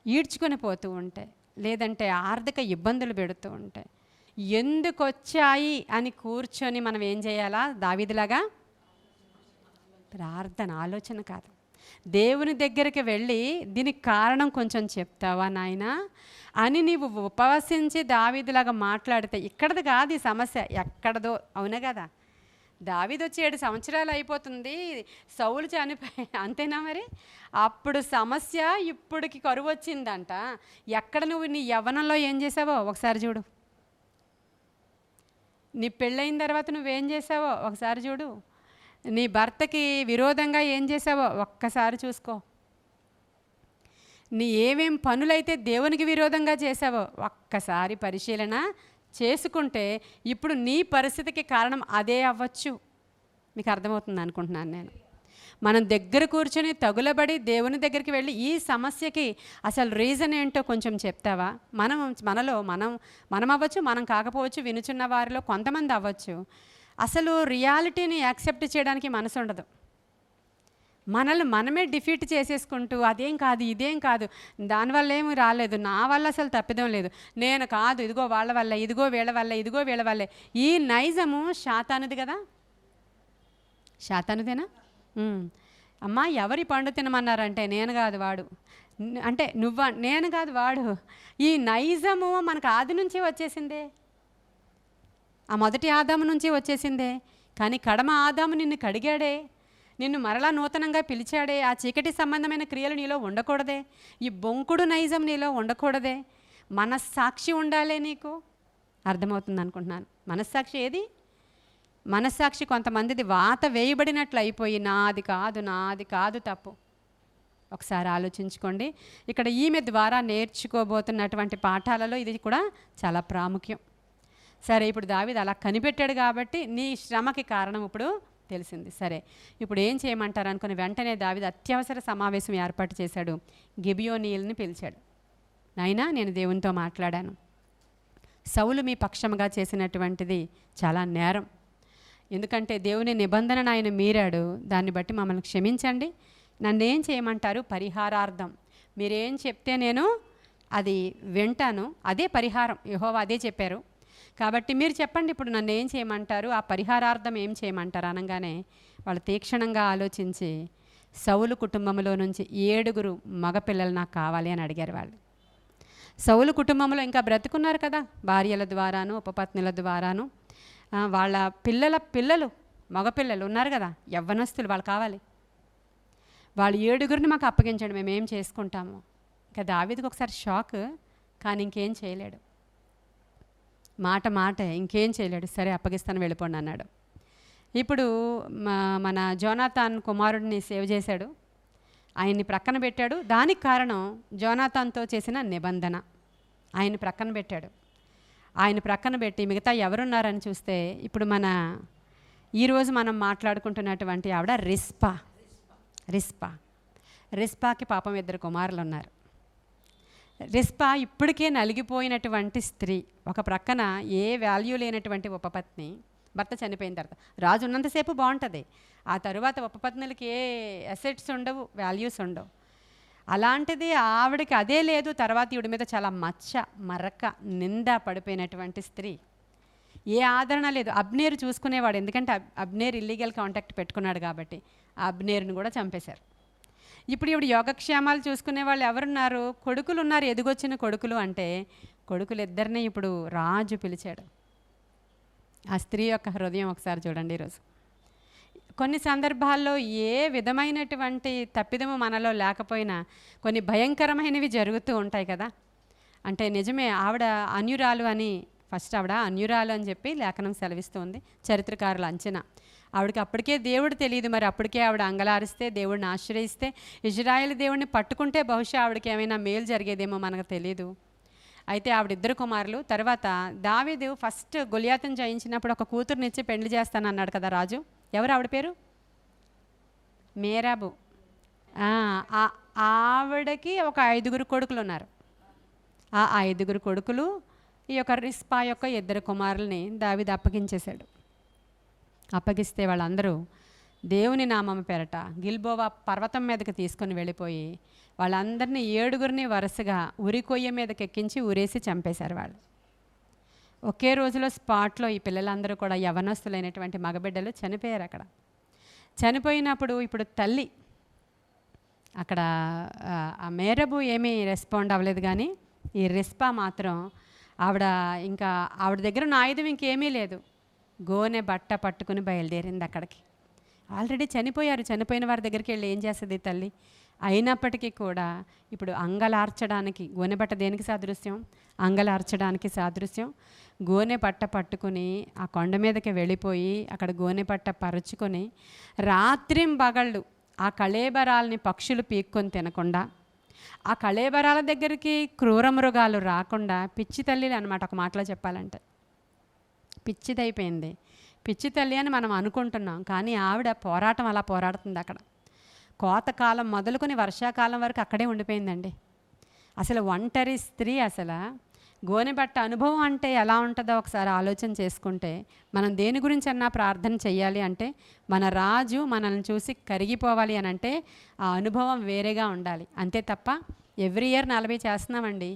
ఈడ్చుకొని పోతూ ఉంటే, లేదంటే ఆర్థిక ఇబ్బందులు పెడుతూ ఉంటే, ఎందుకు వచ్చాయి అని కూర్చొని మనం ఏం చేయాలా, దావీదులాగా ప్రార్థన, ఆలోచన కాదు, దేవుని దగ్గరికి వెళ్ళి దీనికి కారణం కొంచెం చెప్తావా నాయనా అని నీవు ఉపవసించి దావీదులాగా మాట్లాడితే, ఇక్కడది కాదు ఈ సమస్య, ఎక్కడదో. అవునా కదా, దావీదు వచ్చి 7 సంవత్సరాలు అయిపోతుంది, సౌలు చనిపోయి, అంతేనా మరి? అప్పుడు సమస్య, ఇప్పటికి కరువు వచ్చిందంట. ఎక్కడ నువ్వు నీ యవ్వనంలో ఏం చేసావో ఒకసారి చూడు, నీ పెళ్ళైన తర్వాత నువ్వేం చేసావో ఒకసారి చూడు, నీ భర్తకి విరోధంగా ఏం చేసావో ఒక్కసారి చూసుకో, నీ ఏమేం పనులైతే దేవునికి విరోధంగా చేసావో ఒక్కసారి పరిశీలన చేసుకుంటే ఇప్పుడు నీ పరిస్థితికి కారణం అదే అవ్వచ్చు. మీకు అర్థమవుతుంది అనుకుంటున్నాను నేను. మనం దగ్గర కూర్చొని తగులబడి దేవుని దగ్గరికి వెళ్ళి ఈ సమస్యకి అసలు రీజన్ ఏంటో కొంచెం చెప్తావా? మనం అవ్వచ్చు, మనం కాకపోవచ్చు, వినుచున్న వారిలో కొంతమంది అవ్వచ్చు. అసలు రియాలిటీని యాక్సెప్ట్ చేయడానికి మనసు ఉండదు. మనమే డిఫీట్ చేసేసుకుంటూ అదేం కాదు, ఇదేం కాదు, దానివల్ల ఏమి రాలేదు, నా వల్ల అసలు తప్పిదం లేదు, నేను కాదు, ఇదిగో వాళ్ళ వల్ల, ఇదిగో వీళ్ళ వల్ల, ఇదిగో వీళ్ళ వల్లే. ఈ నైజము శాతానుది కదా, శాతానుదేనా? అమ్మా ఎవరి పండు తినమన్నారంటే నేను కాదు వాడు, అంటే నేను కాదు వాడు. ఈ నైజము మనకు ఆది నుంచి వచ్చేసిందే, ఆ మొదటి ఆదాము నుంచి వచ్చేసిందే. కానీ కడమ ఆదాము నిన్ను కడిగాడే, నిన్ను మరలా నూతనంగా పిలిచాడే. ఆ చీకటి సంబంధమైన క్రియలు నీలో ఉండకూడదే, ఈ బొంకుడు నైజం నీలో ఉండకూడదే. మనస్సాక్షి ఉండాలే నీకు. అర్థమవుతుంది అనుకుంటున్నాను. మనస్సాక్షి ఏది? మనస్సాక్షి కొంతమందిది వాత వేయబడినట్లు అయిపోయి నాది కాదు తప్పు. ఒకసారి ఆలోచించుకోండి. ఇక్కడ ఈమె ద్వారా నేర్చుకోబోతున్నటువంటి పాఠాలలో ఇది కూడా చాలా ప్రాముఖ్యం. సరే, ఇప్పుడు దావీదు అలా కనిపెట్టాడు కాబట్టి నీ శ్రమకి కారణం ఇప్పుడు తెలిసింది. సరే, ఇప్పుడు ఏం చేయమంటారు అనుకుని వెంటనే దావీదు అత్యవసర సమావేశం ఏర్పాటు చేశాడు. గిబియోనీయుల్ని పిలిచాడు. నాయనా, నేను దేవునితో మాట్లాడాను. సౌలు మీ పక్షముగా చేసినటువంటిది చాలా నేరం. ఎందుకంటే దేవుని నిబంధనను ఆయన మీరాడు. దాన్ని బట్టి మమ్మల్ని క్షమించండి. నన్నేం చేయమంటారు? పరిహారార్థం మీరేం చెప్తే నేను అది వింటాను. అదే పరిహారం. యెహోవా అదే చెప్పారు. కాబట్టి మీరు చెప్పండి, ఇప్పుడు నన్ను ఏం చేయమంటారు? ఆ పరిహారార్థం ఏం చేయమంటారు అనగానే వాళ్ళు తీక్షణంగా ఆలోచించి సౌలు కుటుంబంలో నుంచి 7 మగపిల్లలు నాకు కావాలి అని అడిగారు. వాళ్ళు సౌలు కుటుంబంలో ఇంకా బ్రతుకున్నారు కదా, భార్యల ద్వారాను ఉపపత్నుల ద్వారాను వాళ్ళ పిల్లలు మగపిల్లలు ఉన్నారు కదా, యవ్వనస్తులు, వాళ్ళు కావాలి. వాళ్ళు 7 మాకు అప్పగించండి, మేమేం చేసుకుంటాము. ఇంకా దావీదుకు ఒకసారి షాక్, కానీ ఇంకేం చేయలేడు. మాట ఇంకేం చేయలేడు. సరే అప్పగిస్తాను, వెళ్ళిపోండి అన్నాడు. ఇప్పుడు మన జోనాతాన్ కుమారుడిని సేవ్ చేశాడు, ఆయన్ని ప్రక్కన పెట్టాడు. దానికి కారణం జోనాతాన్తో చేసిన నిబంధన. ఆయన్ని ప్రక్కన పెట్టాడు. ఆయన ప్రక్కన పెట్టి మిగతా ఎవరున్నారని చూస్తే ఇప్పుడు ఈరోజు మనం మాట్లాడుకుంటున్నటువంటి ఆవిడ రిస్పాకి పాపం 2 కుమారులు ఉన్నారు. రిస్పా ఇప్పటికే నలిగిపోయినటువంటి స్త్రీ. ఒక ప్రక్కన ఏ వాల్యూ లేనటువంటి ఉపపత్ని, భర్త చనిపోయిన తర్వాత. రాజు ఉన్నంతసేపు బాగుంటుంది, ఆ తరువాత ఉపపత్నులకి ఏ అసెట్స్ ఉండవు, వాల్యూస్ ఉండవు. అలాంటిది ఆవిడకి అదే లేదు. తర్వాత ఈవిడ మీద చాలా మరక నింద పడిపోయినటువంటి స్త్రీ. ఏ ఆదరణ లేదు. అబ్నేరు చూసుకునేవాడు, ఎందుకంటే అబ్నేర్ ఇల్లీగల్ కాంటాక్ట్ పెట్టుకున్నాడు కాబట్టి ఆ అబ్నేరుని కూడా చంపేశారు. ఇప్పుడు ఈవిడ యోగక్షేమాలు చూసుకునే వాళ్ళు ఎవరున్నారు? కొడుకులు ఉన్నారు, ఎదుగొచ్చిన కొడుకులు. అంటే కొడుకులు 2 ఇప్పుడు రాజు పిలిచాడు. ఆ స్త్రీ యొక్క హృదయం ఒకసారి చూడండి. ఈరోజు కొన్ని సందర్భాల్లో ఏ విధమైనటువంటి తప్పిదము మనలో లేకపోయినా కొన్ని భయంకరమైనవి జరుగుతూ ఉంటాయి కదా. అంటే నిజమే, ఆవిడ అన్యురాలు అని, ఫస్ట్ ఆవిడ అన్యురాలు అని చెప్పి లేఖనం సెలవిస్తుంది, చరిత్రకారుల అంచనా. ఆవిడకి అప్పటికే దేవుడు తెలియదు. మరి అప్పటికే ఆవిడ అంగలారిస్తే, దేవుడిని ఆశ్రయిస్తే, ఇజ్రాయేల్ దేవుడిని పట్టుకుంటే బహుశా ఆవిడకి ఏమైనా మేలు జరిగేదేమో మనకు తెలియదు. అయితే ఆవిడ 2 కుమారులు. తర్వాత దావీదు ఫస్ట్ గొలియాతును జయించినప్పుడు ఒక కూతురునిచ్చి పెళ్లి చేస్తానన్నాడు కదా రాజు. ఎవరు ఆవిడ పేరు? మేరాబు. ఆవిడకి ఒక 5 కొడుకులు ఉన్నారు. ఆ 5 కొడుకులు ఈ యొక్క రిస్పా యొక్క 2 కుమారుల్ని దావీదు అప్పగించేశాడు. అప్పగిస్తే వాళ్ళందరూ దేవుని నామం పేరట గిల్బోవా పర్వతం మీదకి తీసుకొని వెళ్ళిపోయి వాళ్ళందరినీ 7 వరుసగా ఉరికొయ్య మీదకి ఎక్కించి ఊరేసి చంపేశారు. వాళ్ళు ఒకే రోజులో స్పాట్లో ఈ పిల్లలందరూ కూడా యవనస్తులైనటువంటి మగబిడ్డలు చనిపోయారు. అక్కడ చనిపోయినప్పుడు ఇప్పుడు తల్లి అక్కడ ఆ మేరబు ఏమీ రెస్పాండ్ అవ్వలేదు. కానీ ఈ రిస్పా మాత్రం ఆవిడ దగ్గర ఉన్న ఆయుధం ఇంకేమీ లేదు. గోనె బట్ట పట్టుకుని బయలుదేరింది అక్కడికి. ఆల్రెడీ చనిపోయారు. చనిపోయిన వారి దగ్గరికి వెళ్ళి ఏం చేస్తుంది తల్లి? అయినప్పటికీ కూడా ఇప్పుడు అంగలార్చడానికి, గోనె బట్ట దేనికి సాదృశ్యం? అంగలార్చడానికి సాదృశ్యం. గోనె పట్ట పట్టుకుని ఆ కొండ మీదకి వెళ్ళిపోయి అక్కడ గోనె పట్ట పరుచుకొని రాత్రింబగళ్ళు ఆ కళేబరాలని పక్షులు పీక్కొని తినకుండా, ఆ కళేబరాల దగ్గరికి క్రూర మృగాలు రాకుండా, పిచ్చి తల్లి అనమాట. ఒక మాటలో చెప్పాలంటే పిచ్చిదైపోయింది. పిచ్చి తల్లి అని మనం అనుకుంటున్నాం, కానీ ఆవిడ పోరాటం అలా పోరాడుతుంది. అక్కడ కోతకాలం మొదలుకొని వర్షాకాలం వరకు అక్కడే ఉండిపోయిందండి. అసలు ఒంటరి స్త్రీ అసలు గోనెబట్ట అనుభవం అంటే ఎలా ఉంటుందో ఒకసారి ఆలోచన చేసుకుంటే, మనం దేని గురించి అన్నా ప్రార్థన చెయ్యాలి అంటే, మన రాజు మనల్ని చూసి కరిగిపోవాలి అని అంటే ఆ అనుభవం వేరేగా ఉండాలి. అంతే తప్ప ఎవ్రీ ఇయర్ 40 చేస్తున్నామండి.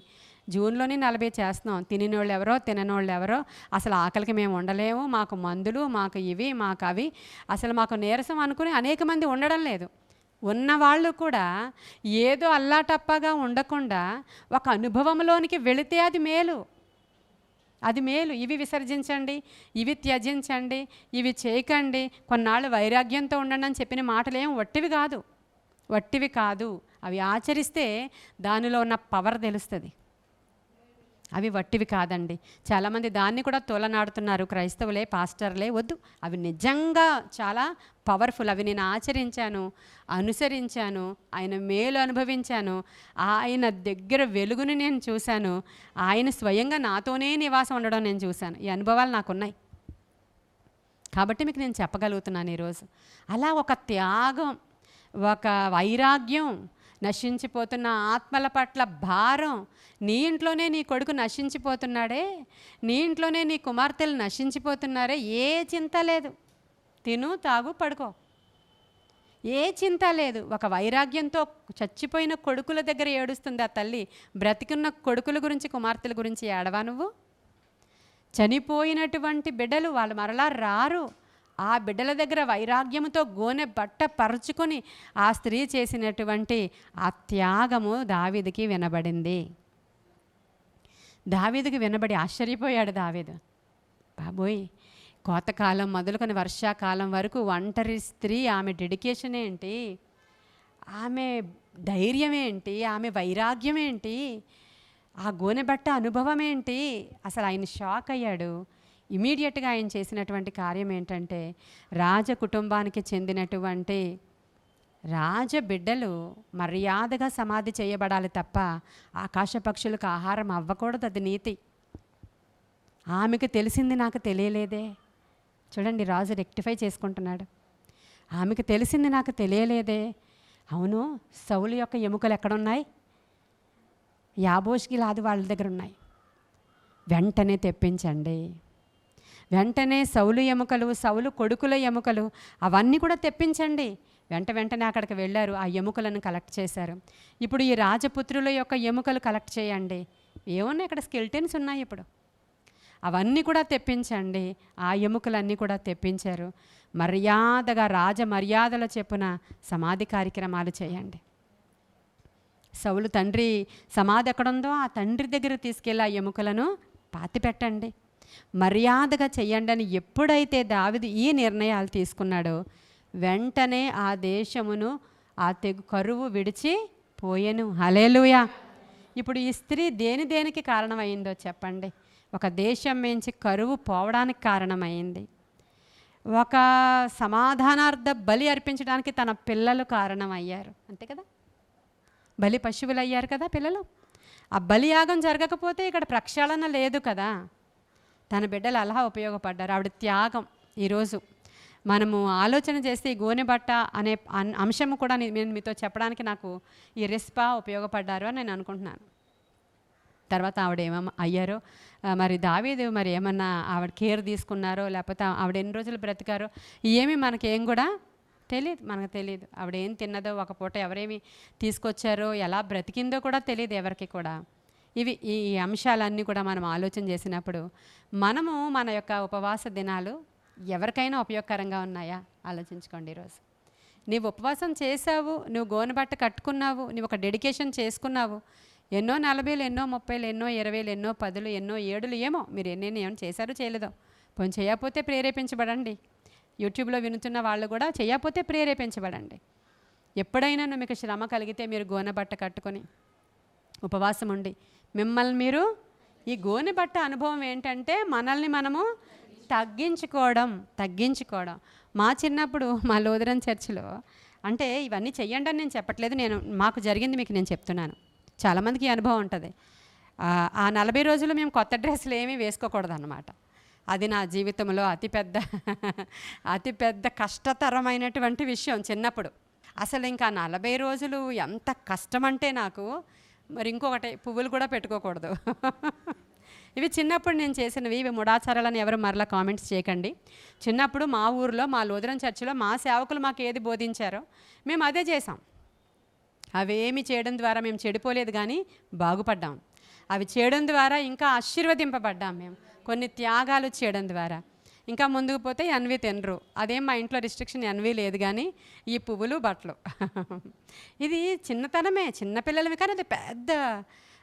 జూన్లోనే 40 చేస్తున్నాం. తిననోళ్ళు ఎవరో తిననోళ్ళు ఎవరో, అసలు ఆకలికి మేము ఉండలేము, మాకు మందులు, మాకు ఇవి, మాకు అవి, అసలు మాకు నీరసం అనుకుని అనేక మంది ఉండడం లేదు. ఉన్నవాళ్ళు కూడా ఏదో అల్లాటప్పగా ఉండకుండా ఒక అనుభవంలోనికి వెళితే అది మేలు, అది మేలు. ఇవి విసర్జించండి, ఇవి త్యజించండి, ఇవి చేయకండి, కొన్నాళ్ళు వైరాగ్యంతో ఉండండి అని చెప్పిన మాటలు ఏం వట్టివి కాదు. అవి ఆచరిస్తే దానిలో ఉన్న పవర్ తెలుస్తుంది. అవి వట్టివి కాదండి. చాలామంది దాన్ని కూడా తోలనాడుతున్నారు, క్రైస్తవులే, పాస్టర్లే. వద్దు, అవి నిజంగా చాలా పవర్ఫుల్. అవి నేను ఆచరించాను, అనుసరించాను, ఆయన మేలు అనుభవించాను, ఆయన దగ్గర వెలుగుని నేను చూశాను, ఆయన స్వయంగా నాతోనే నివాసం ఉండడం నేను చూశాను. ఈ అనుభవాలు నాకున్నాయి కాబట్టి మీకు నేను చెప్పగలుగుతున్నాను ఈరోజు. అలా ఒక త్యాగం, ఒక వైరాగ్యం, నశించిపోతున్న ఆత్మల పట్ల భారం. నీ ఇంట్లోనే నీ కొడుకు నశించిపోతున్నాడే, నీ ఇంట్లోనే నీ కుమార్తెలు నశించిపోతున్నారే, ఏ చింత లేదు. తిను, తాగు, పడుకో, ఏ చింత లేదు. ఒక వైరాగ్యంతో చచ్చిపోయిన కొడుకుల దగ్గర ఏడుస్తుంది ఆ తల్లి. బ్రతికున్న కొడుకుల గురించి, కుమార్తెల గురించి ఏడవా నువ్వు? చనిపోయినటువంటి బిడ్డలు వాళ్ళు మరలా రారు. ఆ బిడ్డల దగ్గర వైరాగ్యముతో గోనె బట్ట పరుచుకొని ఆ స్త్రీ చేసినటువంటి ఆ త్యాగము దావీదుకి వినబడింది. దావీదుకి వినబడి ఆశ్చర్యపోయాడు దావీదు. బాబోయ్, కోతకాలం మొదలుకొని వర్షాకాలం వరకు ఒంటరి స్త్రీ, ఆమె డెడికేషన్ ఏంటి, ఆమె ధైర్యం ఏంటి, ఆమె వైరాగ్యం ఏంటి, ఆ గోనెబట్ట అనుభవం ఏంటి, అసలు ఆయన షాక్ అయ్యాడు. ఇమీడియట్గా ఆయన చేసినటువంటి కార్యం ఏంటంటే, రాజ కుటుంబానికి చెందినటువంటి రాజ బిడ్డలు మర్యాదగా సమాధి చేయబడాలి తప్ప ఆకాశ పక్షులకు ఆహారం అవ్వకూడదు. అది నీతి. ఆమెకు తెలిసింది నాకు తెలియలేదే. చూడండి, రాజు రెక్టిఫై చేసుకుంటున్నాడు. ఆమెకు తెలిసింది నాకు తెలియలేదే. అవును, సౌలు యొక్క ఎముకలు ఎక్కడున్నాయి? యాబోష్కి లాది వాళ్ళ దగ్గర ఉన్నాయి. వెంటనే తెప్పించండి. వెంటనే సౌలు ఎముకలు, సౌలు కొడుకుల ఎముకలు అవన్నీ కూడా తెప్పించండి. వెంటనే అక్కడికి వెళ్ళారు, ఆ ఎముకలను కలెక్ట్ చేశారు. ఇప్పుడు ఈ రాజపుత్రుల యొక్క ఎముకలు కలెక్ట్ చేయండి. ఏమున్నాయి ఇక్కడ? స్కెల్టన్స్ ఉన్నాయి. ఇప్పుడు అవన్నీ కూడా తెప్పించండి. ఆ ఎముకలన్నీ కూడా తెప్పించారు. మర్యాదగా రాజ మర్యాదల చెప్పున సమాధి కార్యక్రమాలు చేయండి. సౌలు తండ్రి సమాధి ఎక్కడుందో ఆ తండ్రి దగ్గర తీసుకెళ్ళి ఆ ఎముకలను పాతిపెట్టండి, మర్యాదగా చెయ్యండి అని ఎప్పుడైతే దావీదు ఈ నిర్ణయాలు తీసుకున్నాడో వెంటనే ఆ దేశమును ఆ కరువు విడిచి పోయెను. హల్లెలూయా. ఇప్పుడు ఈ స్త్రీ దేనికి కారణమైందో చెప్పండి. ఒక దేశం నుంచి కరువు పోవడానికి కారణమైంది. ఒక సమాధానార్థ బలి అర్పించడానికి తన పిల్లలు కారణమయ్యారు. అంతే కదా, బలి పశువులు అయ్యారు కదా పిల్లలు. ఆ బలియాగం జరగకపోతే ఇక్కడ ప్రక్షాళన లేదు కదా. తన బిడ్డలు అలా ఉపయోగపడ్డారు. ఆవిడ త్యాగం. ఈరోజు మనము ఆలోచన చేస్తే ఈ గోనెబట్ట అనే అంశము కూడా నేను మీతో చెప్పడానికి నాకు ఈ రిస్పా ఉపయోగపడ్డారు అని నేను అనుకుంటున్నాను. తర్వాత ఆవిడ అయ్యారో మరి దావీదు మరి ఏమన్నా ఆవిడ కేర్ తీసుకున్నారో, లేకపోతే ఆవిడ ఎన్ని రోజులు బ్రతికారో ఏమీ మనకేం కూడా తెలియదు. మనకు తెలియదు ఆవిడ ఏం తిన్నదో, ఒక పూట ఎవరేమి తీసుకొచ్చారో, ఎలా బ్రతికిందో కూడా తెలియదు ఎవరికి కూడా. ఈ అంశాలన్నీ కూడా మనం ఆలోచన చేసినప్పుడు మనము మన యొక్క ఉపవాస దినాలు ఎవరికైనా ఉపయోగకరంగా ఉన్నాయా ఆలోచించుకోండి. ఈరోజు నీవు ఉపవాసం చేసావు, నువ్వు గోనెబట్ట కట్టుకున్నావు, నువ్వు ఒక డెడికేషన్ చేసుకున్నావు. ఎన్నో 40, ఎన్నో 30, ఎన్నో 20, ఎన్నో 10, ఎన్నో 7 ఏమో మీరు ఏమైనా చేశారో చేయలేదో. కొంచెం చేయకపోతే ప్రేరేపించబడండి. యూట్యూబ్లో వినుతున్న వాళ్ళు కూడా చేయకపోతే ప్రేరేపించబడండి. ఎప్పుడైనా మీకు శ్రమ కలిగితే మీరు గోనెబట్ట కట్టుకొని ఉపవాసం ఉండి మిమ్మల్ని మీరు ఈ గోనెబట్ట అనుభవం ఏంటంటే మనల్ని మనము తగ్గించుకోవడం. మా చిన్నప్పుడు మా లూథరన్ చర్చిలో అంటే ఇవన్నీ చెయ్యండి అని నేను చెప్పట్లేదు, మాకు జరిగింది మీకు నేను చెప్తున్నాను. చాలామందికి ఈ అనుభవం ఉంటుంది. ఆ 40 రోజులు మేము కొత్త డ్రెస్సులు ఏమీ వేసుకోకూడదు అన్నమాట. అది నా జీవితంలో అతిపెద్ద కష్టతరమైనటువంటి విషయం చిన్నప్పుడు. అసలు ఇంకా 40 రోజులు ఎంత కష్టం అంటే నాకు. మరి ఇంకొకటి, పువ్వులు కూడా పెట్టుకోకూడదు. ఇవి చిన్నప్పుడు నేను చేసినవి. ఇవి మూఢాచారాలని ఎవరు మరలా కామెంట్స్ చేయకండి. చిన్నప్పుడు మా ఊరిలో, మా లూథరన్ చర్చిలో మా సేవకులు మాకు ఏది బోధించారో మేము అదే చేసాం. అవేమి చేయడం ద్వారా మేము చెడిపోలేదు, కానీ బాగుపడ్డాం. అవి చేయడం ద్వారా ఇంకా ఆశీర్వదింపబడ్డాం మేము, కొన్ని త్యాగాలు చేయడం ద్వారా. ఇంకా ముందుకు పోతే ఎన్వి తినరు. అదేం మా ఇంట్లో రిస్ట్రిక్షన్, ఎన్వి లేదు, కానీ ఈ పువ్వులు బట్టలు ఇది చిన్నతనమే, చిన్నపిల్లలవి, కానీ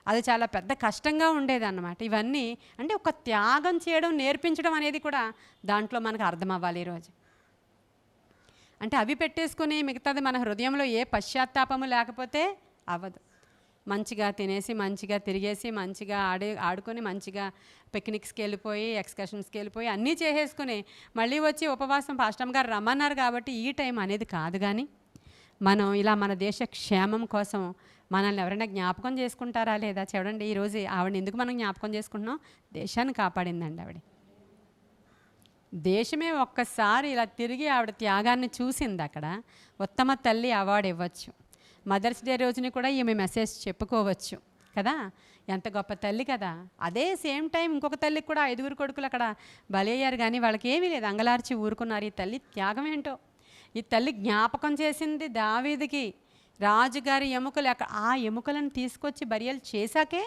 అది చాలా పెద్ద కష్టంగా ఉండేదన్నమాట. ఇవన్నీ అంటే ఒక త్యాగం చేయడం, నేర్పించడం అనేది కూడా దాంట్లో మనకు అర్థం అవ్వాలి ఈరోజు. అంటే అవి పెట్టేసుకుని మిగతాది మన హృదయంలో ఏ పశ్చాత్తాపము లేకపోతే అవ్వదు. మంచిగా తినేసి, మంచిగా తిరిగేసి, మంచిగా ఆడుకొని, మంచిగా పిక్నిక్స్కి వెళ్ళిపోయి, ఎక్స్కర్షన్స్కి వెళ్ళిపోయి అన్నీ చేసేసుకుని మళ్ళీ వచ్చి ఉపవాసం పాస్టమ్ గారు రమ్మన్నారు కాబట్టి ఈ టైం అనేది కాదు. కానీ మనం ఇలా మన దేశ క్షేమం కోసం మనల్ని ఎవరైనా జ్ఞాపకం చేసుకుంటారా లేదా? చూడండి, ఈరోజు ఆవిడని ఎందుకు మనం జ్ఞాపకం చేసుకుంటున్నాం? దేశాన్ని కాపాడిందండి ఆవిడ. దేశమే ఒక్కసారి ఇలా తిరిగి ఆవిడ త్యాగాన్ని చూసింది. అక్కడ ఉత్తమ తల్లి అవార్డు ఇవ్వచ్చు. మదర్స్ డే రోజుని కూడా ఈమె మెసేజ్ చెప్పుకోవచ్చు కదా, ఎంత గొప్ప తల్లి కదా. అదే సేమ్ టైం ఇంకొక తల్లికి కూడా 5 కొడుకులు అక్కడ బలి అయ్యారు, కానీ వాళ్ళకి ఏమీ లేదు, అంగలార్చి ఊరుకున్నారు. ఈ తల్లి త్యాగం ఏంటో ఈ తల్లి జ్ఞాపకం చేసింది. దావీదుకి రాజుగారి ఎముకలు, ఆ ఎముకలను తీసుకొచ్చి బరియలు చేశాకే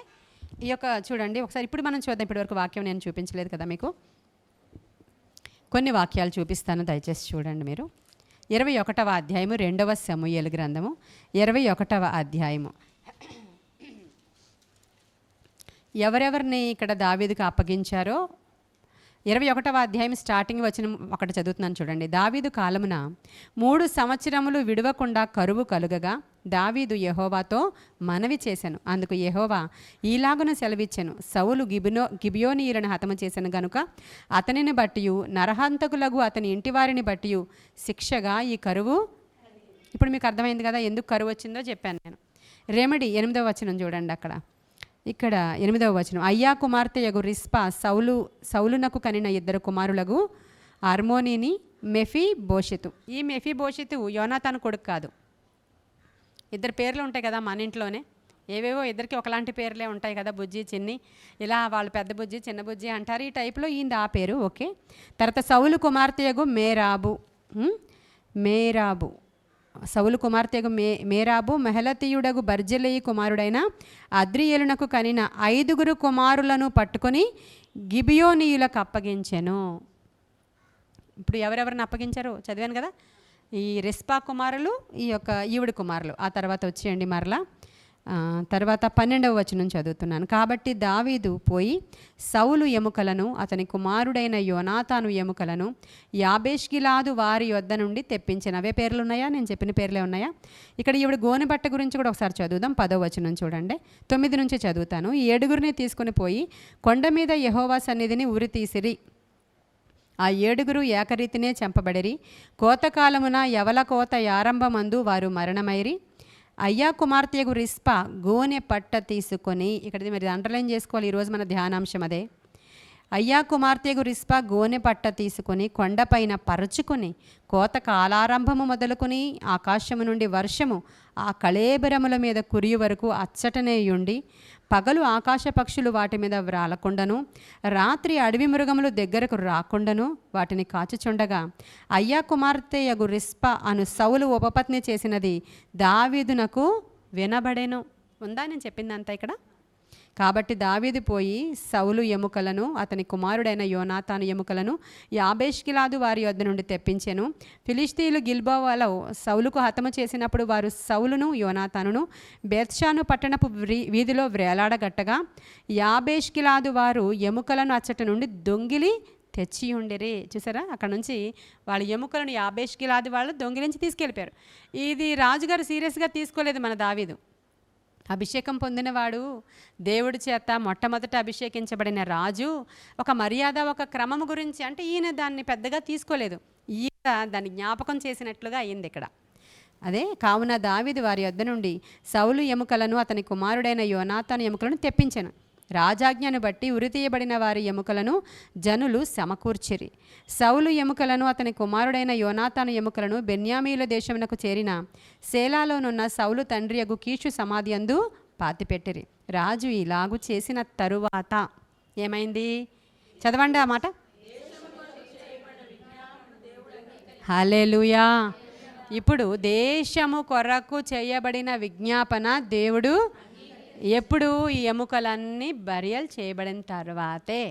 ఈ యొక్క చూడండి ఒకసారి. ఇప్పుడు మనం చూద్దాం. ఇప్పటివరకు వాక్యం నేను చూపించలేదు కదా మీకు, కొన్ని వాక్యాలు చూపిస్తాను, దయచేసి చూడండి మీరు. 21వ అధ్యాయము 2వ సమూయేలు గ్రంథము 21వ అధ్యాయము. ఎవరెవరిని ఇక్కడ దావీదుకు అప్పగించారో 21వ అధ్యాయం స్టార్టింగ్ వచ్చిన ఒకటి చదువుతున్నాను చూడండి. దావీదు కాలమున 3 సంవత్సరములు విడవకుండా కరువు కలుగగా దావీదు యెహోవాతో మనవి చేశాను. అందుకు యెహోవా ఈలాగున సెలవిచ్చెను, సౌలు గిబియోనీయులను హతము చేశాను గనుక అతనిని బట్టియు నరహంతకులగు అతని ఇంటివారిని బట్టియు శిక్షగా ఈ కరువు. ఇప్పుడు మీకు అర్థమైంది కదా ఎందుకు కరువు వచ్చిందో చెప్పాను నేను. రెమెడీ 8వ వచనం చూడండి. ఇక్కడ 8వ వచనం. అయ్యా కుమార్తె యగు రిస్పా సౌలునకు కనిన 2 కుమారులకు అర్మోనీని మెఫీ బోషెతు. ఈ మెఫీ బోషెతు యోనాతాను కొడుకు కాదు. 2 పేర్లు ఉంటాయి కదా మన ఇంట్లోనే, ఏవేవో ఇద్దరికి ఒకలాంటి పేర్లే ఉంటాయి కదా, బుజ్జి చిన్ని, ఇలా వాళ్ళు పెద్ద బుజ్జి చిన్న బుజ్జి అంటారు. ఈ టైప్లో ఈయన ఆ పేరు. ఓకే. తర్వాత సౌలు కుమార్తెయగు మేరాబు సౌలు కుమార్తెగు మేరాబు మెహలతీయుడగు బర్జిలయి కుమారుడైన అద్రియేలునకు కనిన 5 కుమారులను పట్టుకొని గిబియోనీయులకు అప్పగించెను. ఇప్పుడు ఎవరెవరిని అప్పగించారో చదివాను కదా. ఈ రిస్పా కుమారులు, ఈవిడ కుమారులు. ఆ తర్వాత వచ్చేయండి మరలా. తర్వాత 12వ వచనం చదువుతున్నాను. కాబట్టి దావీదు పోయి సౌలు ఎముకలను అతని కుమారుడైన యోనాతాను ఎముకలను యాబేష్గిలాదు వారి యొద్ద నుండి తెప్పించిన. అవే పేర్లు ఉన్నాయా? నేను చెప్పిన పేర్లే ఉన్నాయా? ఇక్కడ ఈవిడ గోనె బట్ట గురించి కూడా ఒకసారి చదువుదాం. 10వ వచనం చూడండి. 9 నుంచి చదువుతాను. ఈ 7 తీసుకుని పోయి కొండ మీద యెహోవా సన్నిధిని ఉరి తీసిరి. ఆ 7 ఏకరీతినే చంపబడిరి. కోతకాలమున యవల కోత ఆరంభమందు వారు మరణమైరి. అయ్యా కుమార్తెకు రిస్పా గోనె పట్ట తీసుకొని, ఇక్కడ మరి అండర్లైన్ చేసుకోవాలి, ఈరోజు మన ధ్యానాంశం అదే. అయ్యా కుమార్తెకు రిస్పా గోనె పట్ట తీసుకొని కొండపైన పరుచుకొని కోత కాలారంభము మొదలుకొని ఆకాశము నుండి వర్షము ఆ కళేబరముల మీద కురియు వరకు అచ్చటనేయుండి పగలు ఆకాశ పక్షులు వాటి మీద వ్రాలకుండను రాత్రి అడవి మృగములు దగ్గరకు రాకుండాను వాటిని కాచుచుండగా అయ్యా కుమార్తెయగు రిస్పా అను సౌలు ఉపపత్ని చేసినది దావీదునకు వినబడెను. ఉందా నేను చెప్పిందంతా ఇక్కడ? కాబట్టి దావీదు పోయి సౌలు ఎముకలను అతని కుమారుడైన యోనాతాను ఎముకలను యాబేష్గిలాదు వారి వద్ద నుండి తెప్పించెను. ఫిలిష్తీయులు గిల్బోవలో సౌలుకు హతము చేసినప్పుడు వారు సౌలును యోనాతానును బేత్షాను పట్టణపు వీధిలో వ్రేలాడగట్టగా యాబేష్గిలాదు వారు ఎముకలను అచ్చట నుండి దొంగిలి తెచ్చి ఉండిరి. చూసారా, అక్కడ నుంచి వాళ్ళ ఎముకలను యాబేష్గిలాదు వాళ్ళు దొంగిలించి తీసుకెళ్ళిపోయారు. ఇది రాజుగారు సీరియస్గా తీసుకోలేదు. మన దావీదు అభిషేకం పొందినవాడు, దేవుడి చేత మొట్టమొదట అభిషేకించబడిన రాజు, ఒక మర్యాద ఒక క్రమం గురించి అంటే ఈయన దాన్ని పెద్దగా తీసుకోలేదు. ఈయన దాన్ని జ్ఞాపకం చేసినట్లుగా అయింది ఇక్కడ. అదే కావున దావీదు వారి యొద్ద నుండి సౌలు ఎముకలను అతని కుమారుడైన యోనాతాను ఎముకలను తెప్పించాను. రాజాజ్ఞను బట్టి ఉరితీయబడిన వారి ఎముకలను జనులు సమకూర్చిరి. సౌలు ఎముకలను అతని కుమారుడైన యోనాతాను ఎముకలను బెన్యామీల దేశమునకు చేరిన సేలాలోనున్న సౌలు తండ్రియగు కీషు సమాధి యందు పాతిపెట్టిరి. రాజు ఇలాగు చేసిన తరువాత ఏమైంది? చదవండి ఆ మాట. హల్లెలూయా. ఇప్పుడు దేశము కొరకు చేయబడిన విజ్ఞాపన దేవుడు ఎప్పుడు? ఈ ఎముకలన్నీ బరియల్ చేయబడిన తర్వాతే.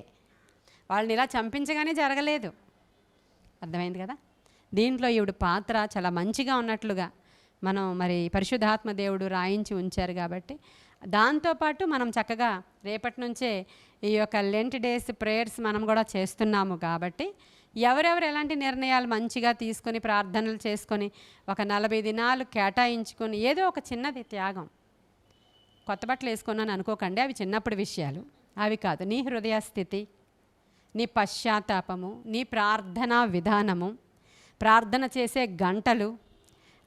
వాళ్ళని ఇలా చంపించగానే జరగలేదు. అర్థమైంది కదా? దీంట్లో ఈవిడ పాత్ర చాలా మంచిగా ఉన్నట్లుగా మనం మరి పరిశుద్ధాత్మ దేవుడు రాయించి ఉంచారు కాబట్టి దాంతోపాటు మనం చక్కగా రేపటి నుంచే ఈ యొక్క లెంట్ డేస్ ప్రేయర్స్ మనం కూడా చేస్తున్నాము కాబట్టి ఎవరెవరు ఎలాంటి నిర్ణయాలు మంచిగా తీసుకొని ప్రార్థనలు చేసుకొని ఒక 40 దినాలు కేటాయించుకొని ఏదో ఒక చిన్నది త్యాగం. కొత్త బట్టలు వేసుకున్నాను అనుకోకండి, అవి చిన్నప్పుడు విషయాలు, అవి కాదు. నీ హృదయ స్థితి, నీ పశ్చాత్తాపము, నీ ప్రార్థనా విధానము, ప్రార్థన చేసే గంటలు,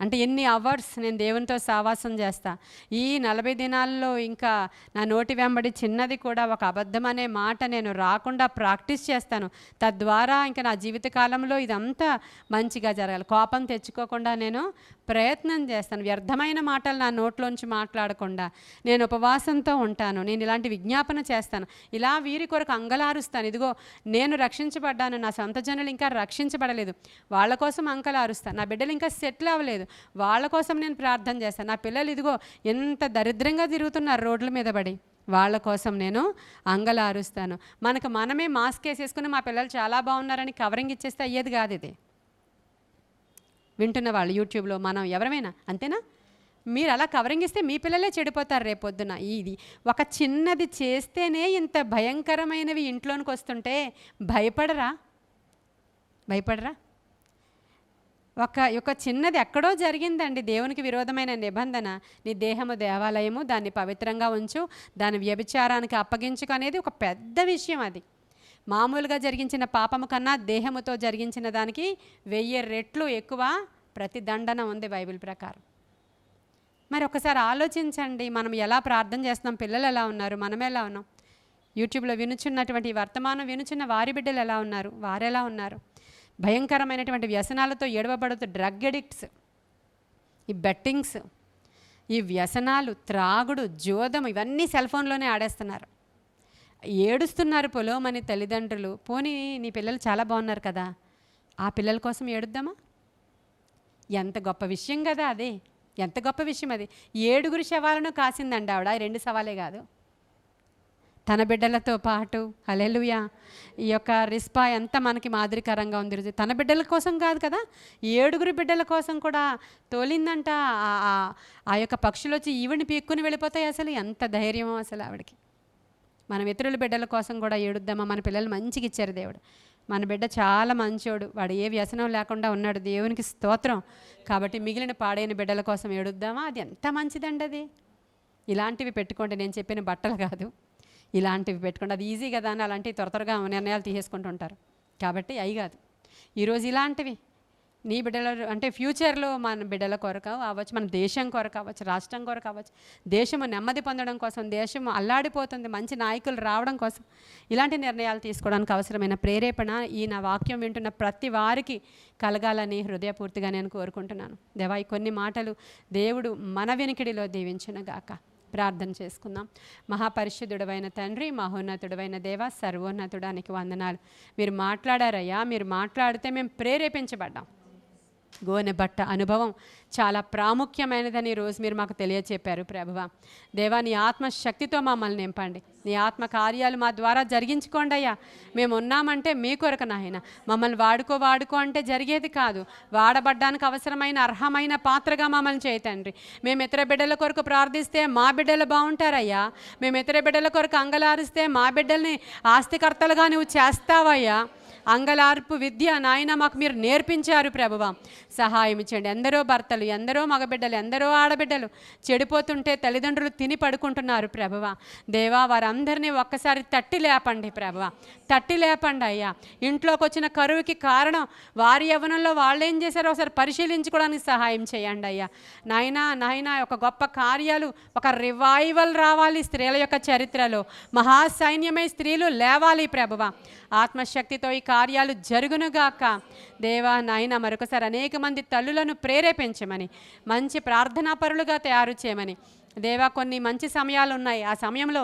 అంటే ఎన్ని అవర్స్ నేను దేవునితో సావాసం చేస్తా. ఈ 40 దినాల్లో ఇంకా నా నోటి వెంబడి చిన్నది కూడా ఒక అబద్ధం అనే మాట నేను రాకుండా ప్రాక్టీస్ చేస్తాను. తద్వారా ఇంకా నా జీవితకాలంలో ఇదంతా మంచిగా జరగాలి. కోపం తెచ్చుకోకుండా నేను ప్రయత్నం చేస్తాను. వ్యర్థమైన మాటలు నా నోట్లోంచి మాట్లాడకుండా నేను ఉపవాసంతో ఉంటాను. నేను ఇలాంటి విజ్ఞాపన చేస్తాను. ఇలా వీరి కొరకు అంగలారుస్తాను. ఇదిగో నేను రక్షించబడ్డాను, నా సొంత జనులు ఇంకా రక్షించబడలేదు, వాళ్ళ కోసం అంగలారుస్తాను. నా బిడ్డలు ఇంకా సెటిల్ అవ్వలేదు, వాళ్ళ కోసం నేను ప్రార్థన చేస్తాను. నా పిల్లలు ఇదిగో ఎంత దరిద్రంగా తిరుగుతున్నారు రోడ్ల మీద పడి, వాళ్ళ కోసం నేను అంగలారుస్తాను. మనకు మనమే మాస్క్ వేసేసుకుని మా పిల్లలు చాలా బాగున్నారని కవరింగ్ ఇచ్చేస్తే అయ్యేది కాదు. ఇది వింటున్న వాళ్ళు యూట్యూబ్లో మనం ఎవరమైనా అంతేనా? మీరు అలా కవరింగ్ ఇస్తే మీ పిల్లలే చెడిపోతారు రేపొద్దున. ఇది ఒక చిన్నది చేస్తేనే ఇంత భయంకరమైనవి ఇంట్లోనికి వస్తుంటే భయపడరా? ఒక చిన్నది ఎక్కడో జరిగిందండి, దేవునికి విరోధమైన నిబంధన. నీ దేహము దేవాలయము, దాన్ని పవిత్రంగా ఉంచు, దాని వ్యభిచారానికి అప్పగించుకు అనేది ఒక పెద్ద విషయం. అది మామూలుగా జరిగించిన పాపము కన్నా దేహముతో జరిగించిన దానికి 1000 రెట్లు ఎక్కువ ప్రతిదండన ఉంది బైబిల్ ప్రకారం. మరి ఒకసారి ఆలోచించండి, మనం ఎలా ప్రార్థన చేస్తున్నాం, పిల్లలు ఎలా ఉన్నారు, మనం ఎలా ఉన్నాం, యూట్యూబ్లో వినుచున్నటువంటి వర్తమానం వినుచున్న వారి బిడ్డలు ఎలా ఉన్నారు, వారెలా ఉన్నారు. భయంకరమైనటువంటి వ్యసనాలతో ఏడవబడుతూ డ్రగ్ అడిక్ట్స్, ఈ బెట్టింగ్స్, ఈ వ్యసనాలు, త్రాగుడు, జోదం, ఇవన్నీ సెల్ ఫోన్లోనే ఆడేస్తున్నారు. ఏడుస్తున్నారు పొలోమని తల్లిదండ్రులు. పోనీ నీ పిల్లలు చాలా బాగున్నారు కదా, ఆ పిల్లల కోసం ఏడుద్దామా? ఎంత గొప్ప విషయం కదా అది, ఎంత గొప్ప విషయం అది. 7 శవాలను కాసిందండి ఆవిడ, 2 శవాలే కాదు, తన బిడ్డలతో పాటు. హల్లెలూయా. ఈ యొక్క రిస్పా ఎంత మనకి మాదిరికరంగా ఉంది. తన బిడ్డల కోసం కాదు కదా, 7 బిడ్డల కోసం కూడా తోలిందంట. ఆ యొక్క పక్షులు వచ్చి ఈవిని పీక్కుని వెళ్ళిపోతాయి. అసలు ఎంత ధైర్యమో అసలు ఆవిడకి. మనం ఇతరుల బిడ్డల కోసం కూడా ఏడుద్దామా? మన పిల్లలు మంచిగా ఇచ్చారు దేవుడు. మన బిడ్డ చాలా మంచోడు, వాడు ఏ వ్యసనం లేకుండా ఉన్నాడు, దేవునికి స్తోత్రం. కాబట్టి మిగిలిన పాడైన బిడ్డల కోసం ఏడుద్దామా? అది ఎంత మంచిదండి అది. ఇలాంటివి పెట్టుకోండి, నేను చెప్పిన బట్టలు కాదు, ఇలాంటివి పెట్టుకోండి. అది ఈజీ కదా అని అలాంటివి త్వరగా నిర్ణయాలు తీసేసుకుంటూ ఉంటారు. కాబట్టి అవి కాదు, ఈరోజు ఇలాంటివి నీ బిడ్డల అంటే ఫ్యూచర్లో మన బిడ్డల కొరకు అవ్వచ్చు, మన దేశం కొరకు అవ్వచ్చు, రాష్ట్రం కొరకు అవ్వచ్చు, దేశము నెమ్మది పొందడం కోసం, దేశం అల్లాడిపోతుంది, మంచి నాయకులు రావడం కోసం ఇలాంటి నిర్ణయాలు తీసుకోవడానికి అవసరమైన ప్రేరేపణ ఈ నా వాక్యం వింటున్న ప్రతి వారికి కలగాలని హృదయపూర్తిగా నేను కోరుకుంటున్నాను. దేవా, ఈ కొన్ని మాటలు దేవుడు మన వినికిడిలో దీవించునుగాక. ప్రార్థన చేసుకుందాం. మహాపరిశుద్ధుడవైన తండ్రి, మహోన్నతుడవైన దేవ, సర్వోన్నతుడానికి వందనాలు. మీరు మాట్లాడారయ్యా, మీరు మాట్లాడితే మేము ప్రేరేపించబడ్డాం. గోనె బట్ట అనుభవం చాలా ప్రాముఖ్యమైనదని ఈరోజు మీరు మాకు తెలియచెప్పారు ప్రభువా. దేవా, నీ ఆత్మశక్తితో మమ్మల్ని నింపండి, నీ ఆత్మ కార్యాలు మా ద్వారా జరిగించుకోండి అయ్యా. మేము ఉన్నామంటే మీ కొరకు నాయన, మమ్మల్ని వాడుకో అంటే జరిగేది కాదు. వాడబడ్డానికి అవసరమైన అర్హమైన పాత్రగా మమ్మల్ని చేయతండ్రి. మేము ఇతర బిడ్డల కొరకు ప్రార్థిస్తే మా బిడ్డలు బాగుంటారయ్యా. మేము ఇతర బిడ్డల కొరకు అంగలారిస్తే మా బిడ్డల్ని ఆస్తికర్తలుగా నువ్వు చేస్తావయ్యా. అంగలార్పు విద్య నాయన మాకు మీరు నేర్పించారు ప్రభువా. సహాయం ఇచ్చండి. ఎందరో భర్తలు, ఎందరో మగబిడ్డలు, ఎందరో ఆడబిడ్డలు చెడిపోతుంటే తల్లిదండ్రులు తిని పడుకుంటున్నారు ప్రభువా. దేవా, వారందరినీ ఒక్కసారి తట్టి లేపండి ప్రభువా, తట్టి లేపండి అయ్యా. ఇంట్లోకి వచ్చిన కరువుకి కారణం వారి యవ్వనంలో వాళ్ళు ఏం చేశారో ఒకసారి పరిశీలించుకోవడానికి సహాయం చేయండి అయ్యా. నాయనా ఒక గొప్ప కార్యాలు, ఒక రివైవల్ రావాలి స్త్రీల యొక్క చరిత్రలో. మహాసైన్యమై స్త్రీలు లేవాలి ప్రభువా. ఆత్మశక్తితో ఈ కార్యాలు జరుగునుగాక దేవా. నాయన మరొకసారి అనేక మంది తల్లులను ప్రేరేపించమని, మంచి ప్రార్థనాపరులుగా తయారు చేయమని దేవా. కొన్ని మంచి సమయాలు ఉన్నాయి. ఆ సమయంలో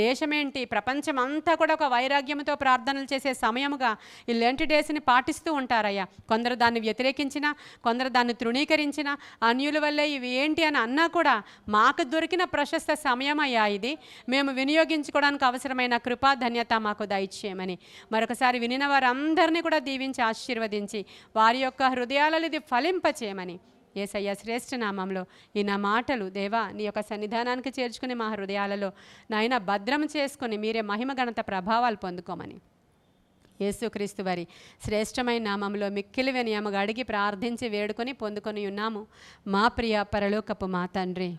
దేశమేంటి, ప్రపంచం అంతా కూడా ఒక వైరాగ్యంతో ప్రార్థనలు చేసే సమయముగా ఈ లెంట్ డేస్ని పాటిస్తూ ఉంటారయ్యా. కొందరు దాన్ని వ్యతిరేకించినా, కొందరు దాన్ని తృణీకరించినా, అన్యుల వల్లే ఇవి ఏంటి అని అన్నా కూడా మాకు దొరికిన ప్రశస్త సమయం అయ్యా ఇది. మేము వినియోగించుకోవడానికి అవసరమైన కృపా ధన్యత మాకు దయచేయమని మరొకసారి వినిన వారందరినీ కూడా దీవించి ఆశీర్వదించి వారి యొక్క హృదయాలలో ఇది ఫలింపచేయమని యేసయ్య శ్రేష్ఠ నామంలో ఈ నా మాటలు దేవా నీ యొక్క సన్నిధానానికి చేర్చుకుని మా హృదయాలలో నాయన భద్రం చేసుకొని మీరే మహిమ ఘనత ప్రభావాలు పొందుకోమని యేసుక్రీస్తు వారి శ్రేష్టమైన నామంలో మిక్కిలి వినయముగా అడిగి ప్రార్థించి వేడుకొని పొందుకొని ఉన్నాము మా ప్రియ పరలోకపు మా తండ్రి.